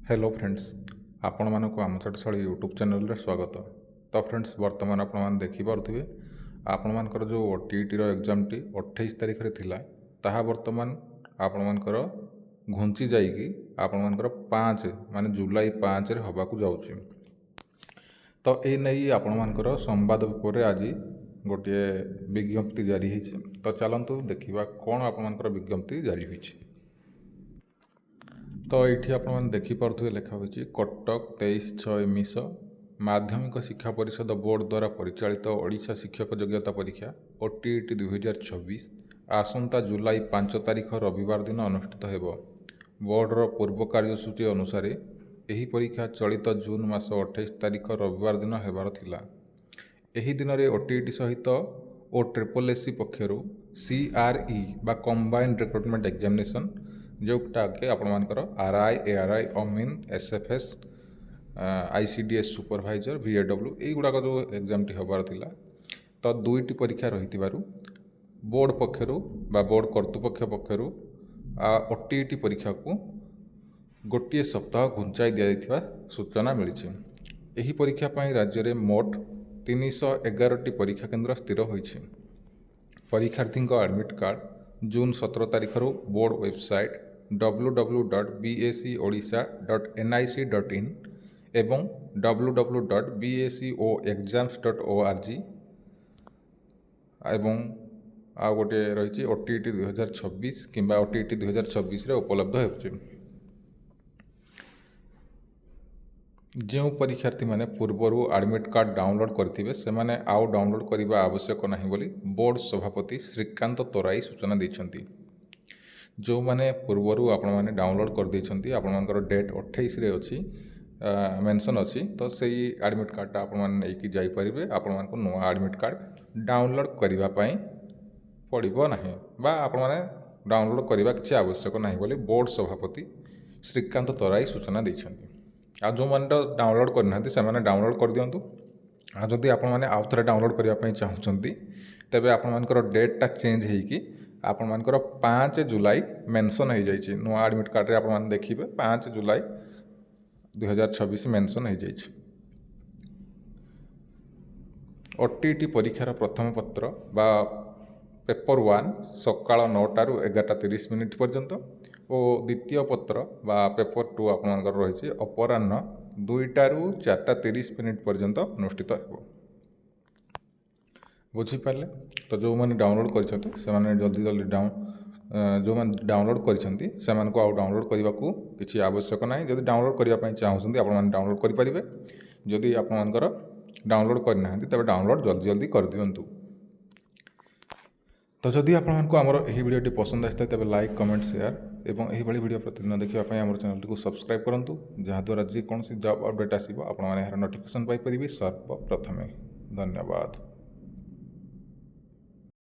Hello friends, आपण मानक आम चटशाली यूट्यूब चैनल रे स्वागत। तो फ्रेंड्स वर्तमान आपण मान देखि पारुथिबे आपण मानकर जो ओटीईटी रो एग्जाम टी 28 तारिख रे थिला ताहा वर्तमान आपण मानकर घुंची जाईकी आपण मानकर 5 माने जुलाई 5 रे हबा को जाउची। तो ए नै आपण मानकर संवाद परे आज गोटे विज्ञप्ति जारी होइछि। तो चलंतु देखिबा कोन आपण मानकर विज्ञप्ति जारी होइछि। तो ये आपने देखिपे लिखा हो कटक 23/6 माध्यमिक शिक्षा परिषद बोर्ड द्वारा परिचालित ओडिशा शिक्षक योग्यता परीक्षा ओटीईटी 2024 आसंता जुलाई 5 तारिख रविवार दिन अनुष्ठित हेबो। बोर्डर पूर्व कार्यसूची अनुसार यही परीक्षा चलित जून मास 28 तारिख रविवार दिन हेबार थिला। एही दिन में ओटीईटी सहित ओ ट्रिपल पक्षर CRE बा कंबाइंड रिक्रुटमेंट एग्जामिनेशन जोटा कि आपर आरआई एआरआई अमीन SFS ICDS सुपरभाइजर VAW युवाक जो एग्जाम टी हबार थिला। तो दुईटी परीक्षा रही बोर्ड पक्षर बा बोर्ड कर्तृपक्ष पक्षर ओटीईटी परीक्षा को गोटे सप्ताह घुंचाई दिया सूचना मिली। यही परीक्षा पर राज्य में मोट 311टी परीक्षा केन्द्र स्थिर होइछि। परीक्षार्थी एडमिट कार्ड जून 17 तारिख बोर्ड वेबसाइट www.bscodisha.nic.in एवं www.bscoexams.org एवं आ गोटे रही ओटीईटी 2024 किंबा ओटीईटी 2024 रे उपलब्ध होछि। जो परीक्षार्थी माने पूर्वरु एडमिट कार्ड डाउनलोड करथिबे से माने आउ डाउनलोड करबा आवश्यक नहीं बोली बोर्ड सभापति श्रीकांत तोराई सूचना दैछंती। जो माने पूर्वरु आपण माने डाउनलोड कर दैछंती आपण मानकर डेट 28 रे अछि मेंशन अछि। तो सेही एडमिट कार्ड आपण माने नै कि जाई परिबे आपण मानको नवा एडमिट कार्ड डाउनलोड करबा पई पड़िबो नाही बा आपण माने डाउनलोड करबा किछि आवश्यक नाही बोली बोर्ड सभापति श्रीकांत तोराई सूचना दैछंती। आ जो माने डाउनलोड करनांती से माने डाउनलोड कर दियंतु। आ जदि आपण माने आउ थरे डाउनलोड करबा पई चाहुचंती तबे आपण मानकर डेटटा चेंज हेकी आपण मानकर 5 जुलाई मेंशन हो जाइए। नुआ एडमिट कार्ड रे आपण माने देखिबे 5 जुलाई 2024 मेंशन हो जाइए। ओटीईटी परीक्षार प्रथम पत्र बा पेपर 1 सकाळ 9 रु 11:30 पर्यंत और द्वितीय पत्र बा पेपर 2 आपण मानकर रही अपराह्न 2 रु 4:30 पर्यंत अनुष्ठित हो। बुझीपारे। तो जो मैंने डाउनलोड कर जल्दी जल्दी जो मैंने डाउनलोड कर डाउनलोड करने को किसी आवश्यक ना। जब डाउनलोड करने चाहते आप डाउनलोड करेंगे। जदि आपर डाउनलोड करना तब डाउनलोड जल्दी जल्दी कर दिंतु। तो जदि आपको आमर यही वीडियो पसंद आए तेज लाइक कमेंट शेयर और यही वीडियो प्रतिदिन देखापी आम चैनल को सब्सक्राइब करूँ जहाँद्वारा जेकोसी जॉब अपडेट आसो आपने नोटिफिकेशन पाइपर सर्वप्रथमे। धन्यवाद।